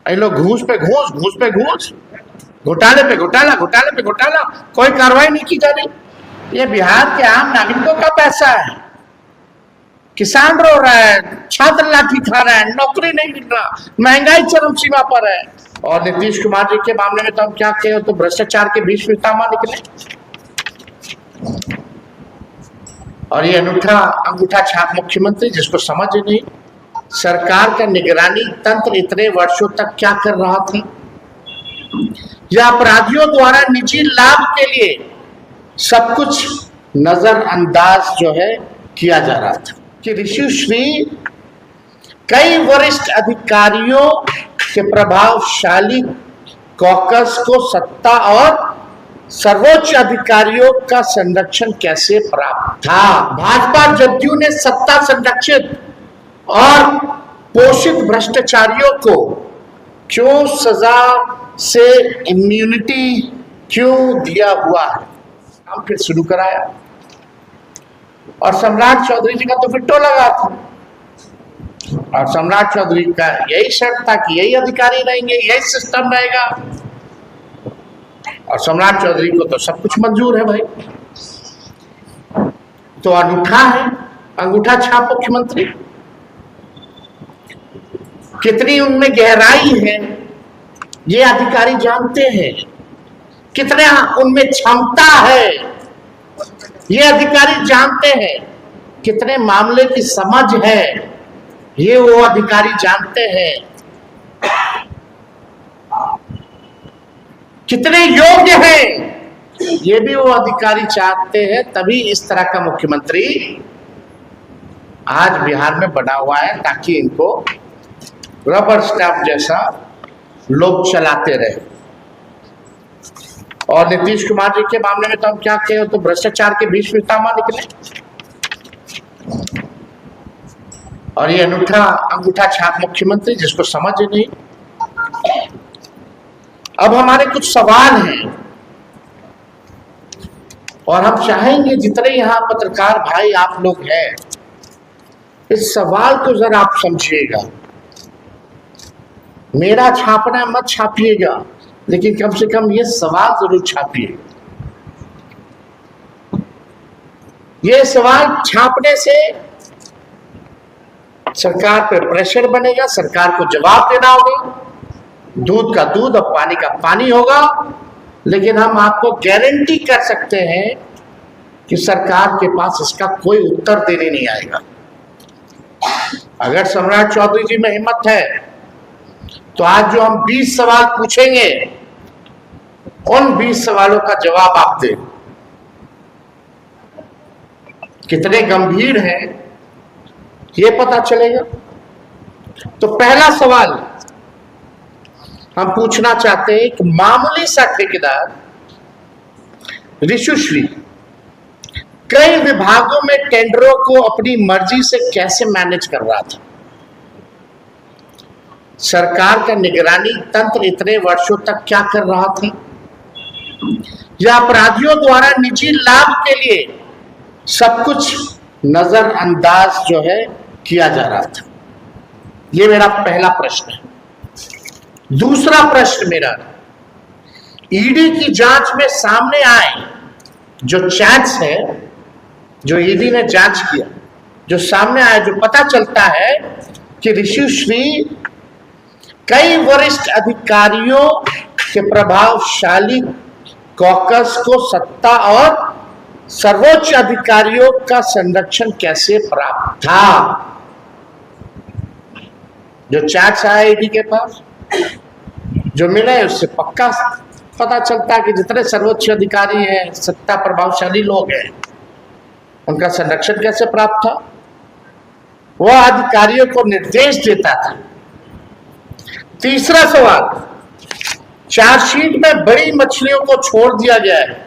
ये लोग घूस पे घूस, घूस पे घूस, घोटाले पे घोटाला, घोटाले पे घोटाला, कोई कार्रवाई नहीं की जा रही। ये बिहार के आम नागरिकों का पैसा है। किसान रो रहा है, छात्र लाठी खा रहा है, नौकरी नहीं मिल रहा, महंगाई चरम सीमा पर है। और नीतीश कुमार जी के मामले में तो हम क्या कहें, तो भ्रष्टाचार के बीच पितामह निकले। और ये अनूठा अंगूठा छाप मुख्यमंत्री, जिसको समझ ही नहीं सरकार का निगरानी तंत्र इतने वर्षों तक क्या कर रहा था। या अपराधियों द्वारा निजी लाभ के लिए सब कुछ नजरअंदाज जो है किया जा रहा था। कि ऋषिश्री कई वरिष्ठ अधिकारियों के प्रभावशाली कॉकस को सत्ता और सर्वोच्च अधिकारियों का संरक्षण कैसे प्राप्त था। भाजपा जदयू ने सत्ता संरक्षित और पोषित भ्रष्टाचारियों को क्यों सजा से इम्यूनिटी क्यों दिया हुआ है। हम फिर शुरू कराया और सम्राट चौधरी जी का तो फिट्टो लगा था। और सम्राट चौधरी का यही शर्त था कि यही अधिकारी रहेंगे, यही सिस्टम रहेगा। और सम्राट चौधरी को तो सब कुछ मंजूर है भाई। तो अनूठा है अंगूठा छाप मुख्यमंत्री। कितनी उनमें गहराई है ये अधिकारी जानते हैं, कितना उनमें क्षमता है ये अधिकारी जानते हैं, कितने मामले की समझ है ये वो अधिकारी जानते हैं, कितने योग्य हैं ये भी वो अधिकारी चाहते हैं। तभी इस तरह का मुख्यमंत्री आज बिहार में बना हुआ है, ताकि इनको रबर स्टैंप जैसा लोग चलाते रहे। और नीतीश कुमार जी के मामले में तो हम क्या कहें, तो भ्रष्टाचार के बीच पितामह निकले। और ये अनूठा अंगूठा छाप मुख्यमंत्री, जिसको समझ ही नहीं। अब हमारे कुछ सवाल हैं और हम चाहेंगे जितने यहाँ पत्रकार भाई आप लोग हैं, इस सवाल को जरा आप समझिएगा। मेरा छापना मत छापिएगा, लेकिन कम से कम ये सवाल जरूर छापिए। ये सवाल छापने से सरकार पे प्रेशर बनेगा, सरकार को जवाब देना होगा, दूध का दूध और पानी का पानी होगा। लेकिन हम आपको गारंटी कर सकते हैं कि सरकार के पास इसका कोई उत्तर देने नहीं आएगा। अगर सम्राट चौधरी जी में हिम्मत है तो आज जो हम 20 सवाल पूछेंगे, उन 20 सवालों का जवाब आप दें। कितने गंभीर हैं ये पता चलेगा। तो पहला सवाल हम पूछना चाहते हैं, एक मामूली सा ठेकेदार ऋषिश्री कई विभागों में टेंडरों को अपनी मर्जी से कैसे मैनेज कर रहा था। सरकार का निगरानी तंत्र इतने वर्षों तक क्या कर रहा था। या अपराधियों द्वारा निजी लाभ के लिए सब कुछ नजरअंदाज जो है किया जा रहा था। ये मेरा पहला प्रश्न है। दूसरा प्रश्न मेरा, ईडी की जांच में सामने आए जो चैट्स है, जो ईडी ने जांच किया, जो सामने आया, जो पता चलता है कि ऋषिश्री कई वरिष्ठ अधिकारियों के प्रभावशाली कॉकस को सत्ता और सर्वोच्च अधिकारियों का संरक्षण कैसे प्राप्त था। जो चैट्स आए ईडी के पास, जो मिले, उससे पक्का पता चलता है कि जितने सर्वोच्च अधिकारी हैं, सत्ता प्रभावशाली लोग हैं, उनका संरक्षण कैसे प्राप्त था। वह अधिकारियों को निर्देश देता था। तीसरा सवाल, चार्जशीट में बड़ी मछलियों को छोड़ दिया गया है।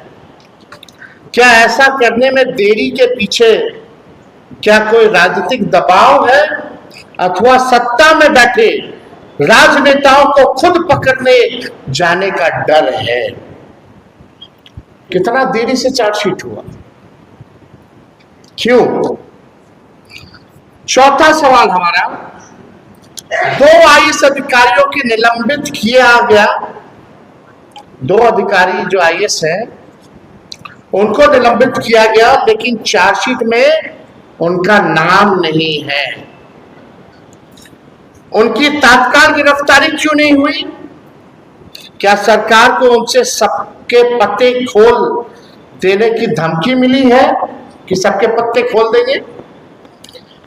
क्या ऐसा करने में देरी के पीछे क्या कोई राजनीतिक दबाव है, अथवा सत्ता में बैठे राजनेताओं को खुद पकड़ने जाने का डर है। कितना देरी से चार्जशीट हुआ, क्यों? चौथा सवाल हमारा, 2 आईएएस अधिकारियों की निलंबित किया गया। 2 अधिकारी जो आईएएस हैं उनको निलंबित किया गया, लेकिन चार्जशीट में उनका नाम नहीं है। उनकी तत्काल गिरफ्तारी क्यों नहीं हुई? क्या सरकार को उनसे सबके पत्ते खोल देने की धमकी मिली है कि सबके पत्ते खोल देंगे?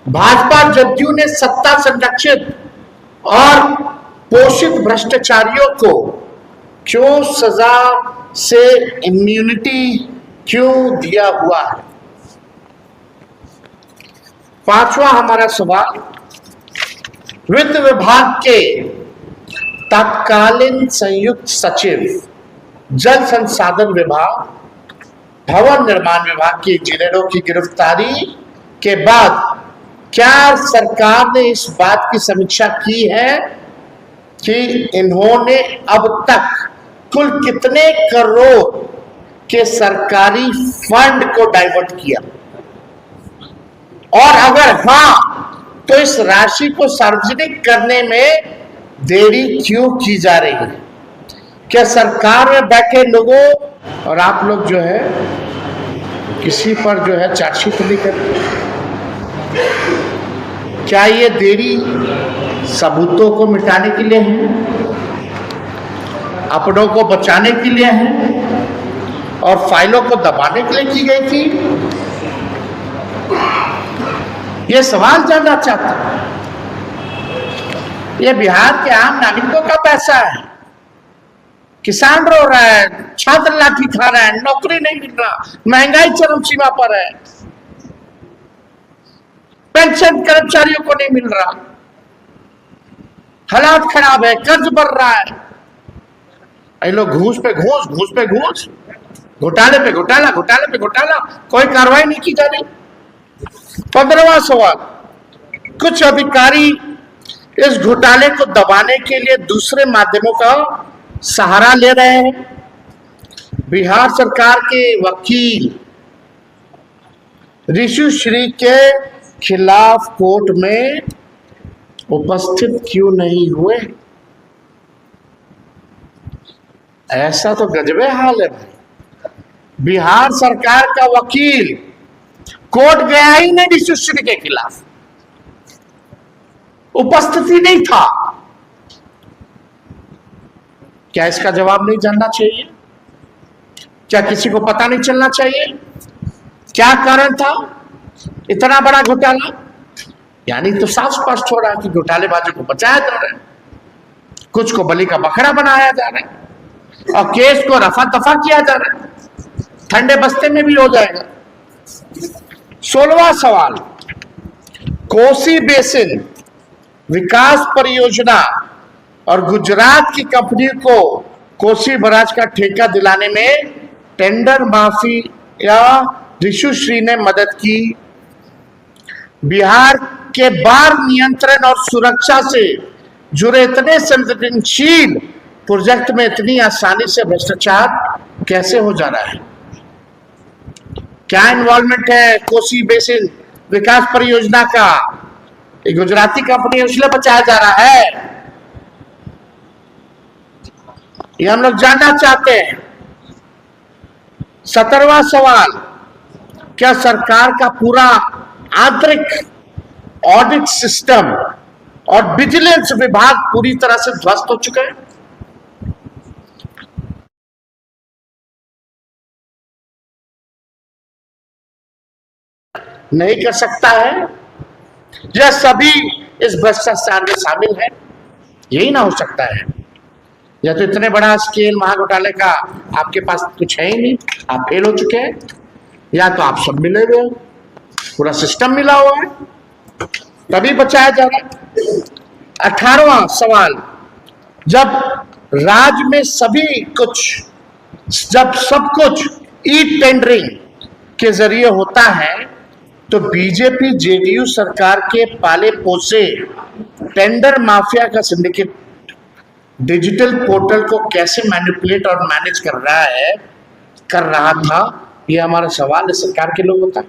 भाजपा जदयू ने सत्ता संरक्षित और पोषित भ्रष्टाचारियों को क्यों सजा से इम्यूनिटी क्यों दिया हुआ है? 5वां हमारा सवाल, वित्त विभाग के तत्कालीन संयुक्त सचिव, जल संसाधन विभाग, भवन निर्माण विभाग के इंजीनियरों की गिरफ्तारी के बाद क्या सरकार ने इस बात की समीक्षा की है कि इन्होंने अब तक कुल कितने करोड़ के सरकारी फंड को डाइवर्ट किया? और अगर हाँ, तो इस राशि को सार्वजनिक करने में देरी क्यों की जा रही है? क्या सरकार में बैठे लोगों और आप लोग जो है किसी पर जो है चार्जशीट नहीं करते? क्या ये देरी सबूतों को मिटाने के लिए है, अपनों को बचाने के लिए है और फाइलों को दबाने के लिए की गई थी? ये सवाल जानना चाहता हूं। ये बिहार के आम नागरिकों का पैसा है। किसान रो रहा है, छात्र लाठी खा रहा है, नौकरी नहीं मिल रहा, महंगाई चरम सीमा पर है, पेंशन कर्मचारियों को नहीं मिल रहा, हालात खराब है, कर्ज बढ़ रहा है। ये लोग घूस पे घूस, घूस पे घूस, घोटाले पे घोटाला, घोटाले पे घोटाला, कोई कार्रवाई नहीं की जा रही। 15वां सवाल, कुछ अधिकारी इस घोटाले को दबाने के लिए दूसरे माध्यमों का सहारा ले रहे हैं। बिहार सरकार के वकील ऋषि श्री के खिलाफ कोर्ट में उपस्थित क्यों नहीं हुए? ऐसा तो गजबे हाल है भाई। बिहार सरकार का वकील कोर्ट गया ही नहीं ऋषि श्री के खिलाफ, उपस्थिति नहीं था। क्या इसका जवाब नहीं जानना चाहिए? क्या किसी को पता नहीं चलना चाहिए क्या कारण था इतना बड़ा घोटाला? यानी तो साफ स्पष्ट हो रहा है कि घोटालेबाजों को बचाया जा रहा है, कुछ को बलि का बकरा बनाया जा रहा है और केस को रफा दफा किया जा रहा है। ठंडे बस्ते में भी हो जाएगा। 16वां सवाल, कोसी बेसिन विकास परियोजना और गुजरात की कंपनी को कोसी बराज का ठेका दिलाने में टेंडर माफिया ऋषि श्री ने मदद की। बिहार के बाढ़ नियंत्रण और सुरक्षा से जुड़े इतने संवेदनशील प्रोजेक्ट में इतनी आसानी से भ्रष्टाचार कैसे हो जा रहा है? क्या इन्वॉल्वमेंट है कोसी बेसिन विकास परियोजना का? एक गुजराती कंपनी है, उसलिए बचाया जा रहा है? ये हम लोग जानना चाहते हैं। 17वां सवाल, क्या सरकार का पूरा आंतरिक ऑडिट सिस्टम और विजिलेंस विभाग पूरी तरह से ध्वस्त हो चुका है? नहीं कर सकता है या सभी इस भ्रष्टाचार में शामिल है? यही ना हो सकता है। या तो इतने बड़ा स्केल महाघोटाले का आपके पास कुछ है ही नहीं, आप फेल हो चुके हैं, या तो आप सब मिले हुए हो, पूरा सिस्टम मिला हुआ है, तभी बचाया जा रहा है। 18वां सवाल, जब राज्य में जब सब कुछ ई टेंडरिंग के जरिए होता है तो बीजेपी जेडीयू सरकार के पाले पोसे टेंडर माफिया का सिंडिकेट डिजिटल पोर्टल को कैसे मैनिपुलेट और मैनेज कर रहा था? यह हमारा सवाल है सरकार के लोगों का।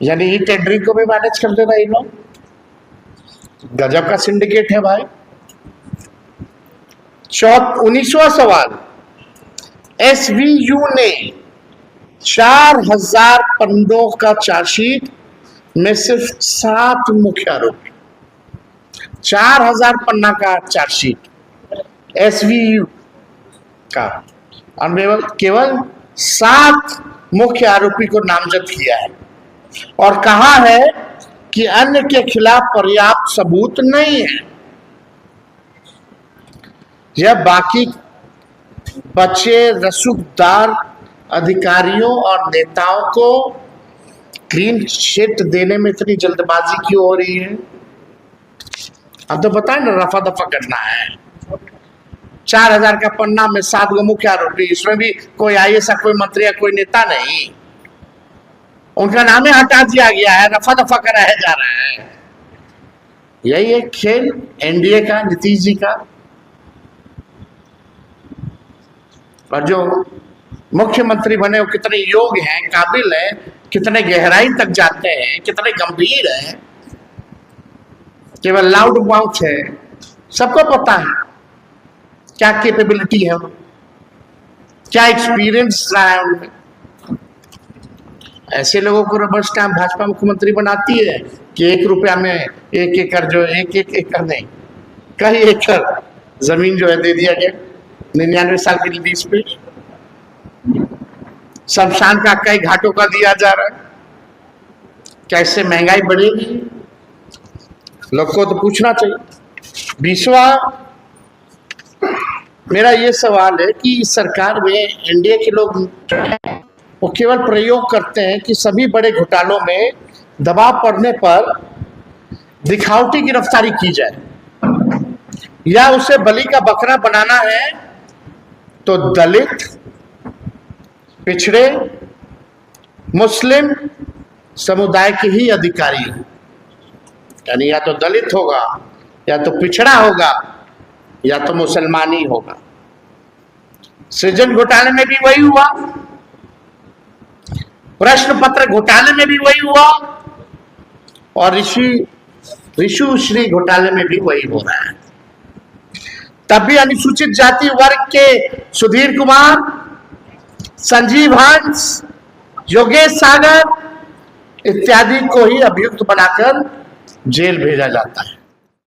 यानी ई टेंडरिंग को भी मैनेज कर देना इन लोग। गजब का सिंडिकेट है भाई। 19वां सवाल, एसवीयू ने 4000 पन्नों का चार्जशीट में सिर्फ 7 मुख्य आरोपी, 4000 पन्ना का चार्जशीट एसवीयू का, और केवल 7 मुख्य आरोपी को नामजद किया है और कहा है कि अन्य के खिलाफ पर्याप्त सबूत नहीं है। यह बाकी बचे रसूखदार अधिकारियों और नेताओं को क्लीन चिट देने में इतनी जल्दबाजी क्यों हो रही है? अब तो बताए ना, रफा दफा करना है। 4000 का पन्ना में 7 गो मुख्य आरोपी, इसमें भी कोई आईएएस, कोई मंत्री या कोई नेता नहीं, उनका नाम ही हटा दिया गया है, रफा दफा कराया जा रहा है। यही एक खेल एनडीए का, नीतीश जी का। और जो मुख्यमंत्री बने वो कितने योग्य हैं, काबिल हैं, कितने गहराई तक जाते हैं, कितने गंभीर हैं, केवल लाउड माउथ है, सबको पता है क्या कैपेबिलिटी है, क्या एक्सपीरियंस रहा है उनमें। ऐसे लोगों को रबर स्टैम्प भाजपा मुख्यमंत्री बनाती है कि 1 रुपया में 1 एकड़, जो 1 एकड़ नहीं, कई एकड़ जमीन जो है दे दिया गया 99 साल की लीज पे। शमशान का कई घाटों का दिया जा रहा है। कैसे महंगाई बढ़ेगी, लोग को तो पूछना चाहिए। 20वां मेरा ये सवाल है कि सरकार में एनडीए के लोग वो केवल प्रयोग करते हैं कि सभी बड़े घोटालों में दबाव पड़ने पर दिखावटी गिरफ्तारी की जाए, या उसे बलि का बकरा बनाना है तो दलित, पिछड़े, मुस्लिम समुदाय के ही अधिकारी हो। यानी या तो दलित होगा, या तो पिछड़ा होगा, या तो मुसलमान ही होगा। सृजन घोटाले में भी वही हुआ, प्रश्न पत्र घोटाले में भी वही हुआ, और ऋषु श्री घोटाले में भी वही हो रहा है। तब भी अनुसूचित जाति वर्ग के सुधीर कुमार, संजीव हंस, योगेश सागर इत्यादि को ही अभियुक्त बनाकर जेल भेजा जाता है।